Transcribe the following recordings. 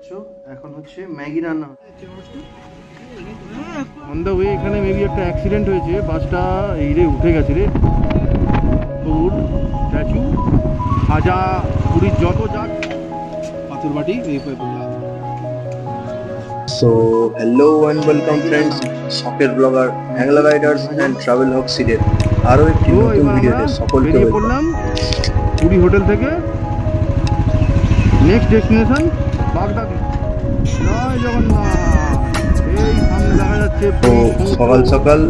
পাচ্ছ এখন হচ্ছে ম্যাগি রান্না অন দ্য ওয়ে। এখানে মেবি একটা অ্যাক্সিডেন্ট হয়েছে, বাসটা এই রে উঠে গেছে রে। তোর স্ট্যাচু খাজা পুরীর যত যাক পাথর বাটি এই বললাম। So hello and welcome friends, শখের blogger Hangla riders and travel hawk series আরো একটি নতুন ভিডিওতে সকলকে ওয়েলকাম। পুরী হোটেল থেকে নেক্সট ডেস্টিনেশন বাগদাদি। জয় জগন্নাথ। এই সামনে দেখা যাচ্ছে। তো সকাল সকাল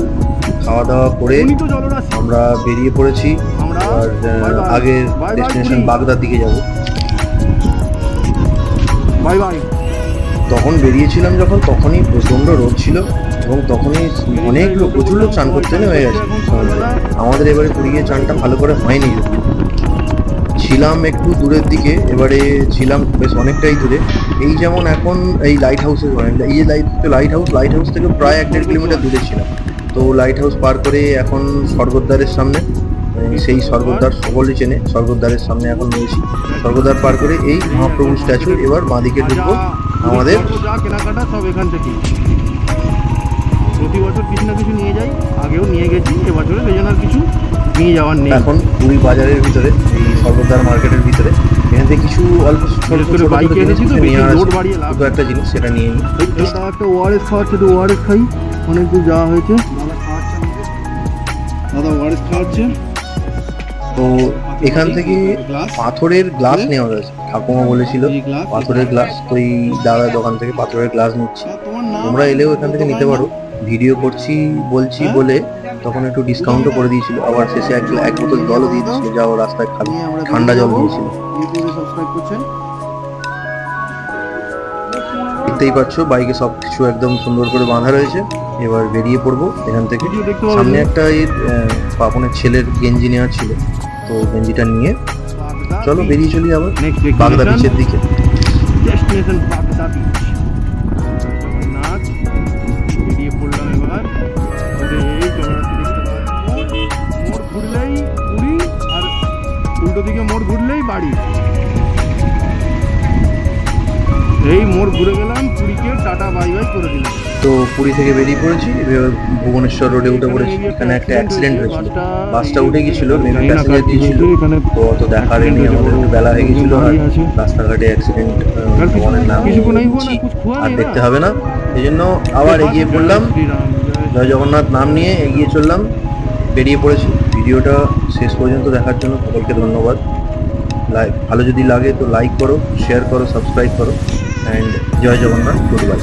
খাওয়া দাওয়া করে আমরা বেরিয়ে পড়েছি। আর আগের ডেস্টিনেশন বাগদার দিকে যাব। Bye bye. তখন বেরিয়েছিলাম যখন, তখনই প্রচণ্ড রোদ ছিল এবং তখনই অনেক লোক, প্রচুর লোক চান করতে নেমে গেছে। আমাদের এবারে পুরীতে চানটা ভালো করে হয়নি, ছিলাম একটু দূরের দিকে, এবারে ছিলাম বেশ অনেকটাই দূরে। এই যেমন এখন এই লাইট হাউসে, এই যে লাইট হাউস থেকে প্রায় 1.5 কিলোমিটার দূরে ছিলাম। তো লাইট হাউস পার করে এখন স্বর্গদ্বারের সামনে, সেই স্বর্গদ্বার সকলে চেনে, স্বর্গদ্বারের সামনে এখন রয়েছি। স্বর্গদ্বার পার করে এই মহাপ্রভু স্ট্যাচু এবার বাঁদিকে ঢুকবো। আমাদের যা কেনাকাটা সব এখান থেকে, প্রতি বছর কিছু না কিছু নিয়ে যাই, আগেও নিয়ে গেছি, এবছরে সেই জন্য আর কিছু নিয়ে যাওয়ার নেই। এখন পুরী বাজারের ভিতরে, এই স্বর্গদ্বার মার্কেটের ভিতরে এখান থেকে কিছু অল্প ছোট বাইকে এনেছি তো লোড বাড়িয়ে লাভ, দুটো একটা জিনিস সেটা নিয়ে নিই। একটা ওআরএস খাওয়াচ্ছে, তো ওআরএস খাই, অনেক দূর যাওয়া হয়েছে। দাদা ওআরএস খাওয়াচ্ছে। তো এখান থেকে পাথরের গ্লাস নেওয়া হয়েছে, ঠাকুমা বলেছিল পাথরের গ্লাস। তো এই দাদার দোকান থেকে পাথরের গ্লাস নিচ্ছি। তোমরা এলেও এখান থেকে নিতে পারো। ভিডিও করছি বলছি বলে তখন একটু ডিসকাউন্টও করে দিয়েছিল, আবার শেষে এক বোতল জলও দিয়ে দিয়েছিল, যাও রাস্তায় খাবে, ঠান্ডা জল দিয়েছিল। দেখতেই পাচ্ছ বাইকে সব কিছু একদম সুন্দর করে বাঁধা রয়েছে। এবার বেরিয়ে পড়বো এখান থেকে। সামনে একটা পাপনের ছেলের গেঞ্জি নেওয়ার ছিল, তো গেঞ্জিটা নিয়ে চলো বেরিয়ে চলি আবার বাগদা বিচের দিকে। ডেস্টিনেশন বাগদা বিচ। বেরিয়ে পড়লাম এবার। এই জগন্নাথ দেখতে পাচ্ছি, মোড় ঘুরলেই পুরী, আর উল্টো দিকে মোড় ঘুরলেই বাড়ি। এই মোড় ঘুরে গেলাম, পুরীকে টাটা বাই বাই করে দিলাম। তো পুরী থেকে বেরিয়ে পড়েছি, ভুবনেশ্বর রোডে উঠে পড়েছি। এখানে একটা অ্যাক্সিডেন্ট হয়েছিল, বাসটা উঠে গিয়েছিল, মেন প্যাসেঞ্জার দিয়েছিল, তো অত দেখার নেই, আমাদের একটু বেলা হয়ে গেছিল। আর রাস্তাঘাটে অ্যাক্সিডেন্ট ভগবানের নাম আর দেখতে হবে না, এই জন্য আবার এগিয়ে পড়লাম। জয় জগন্নাথ নাম নিয়ে এগিয়ে চললাম, বেরিয়ে পড়েছি। ভিডিওটা শেষ পর্যন্ত দেখার জন্য সকলকে ধন্যবাদ। ভালো যদি লাগে তো লাইক করো, শেয়ার করো, সাবস্ক্রাইব করো, অ্যান্ড জয় জগন্নাথ, গুড বাই।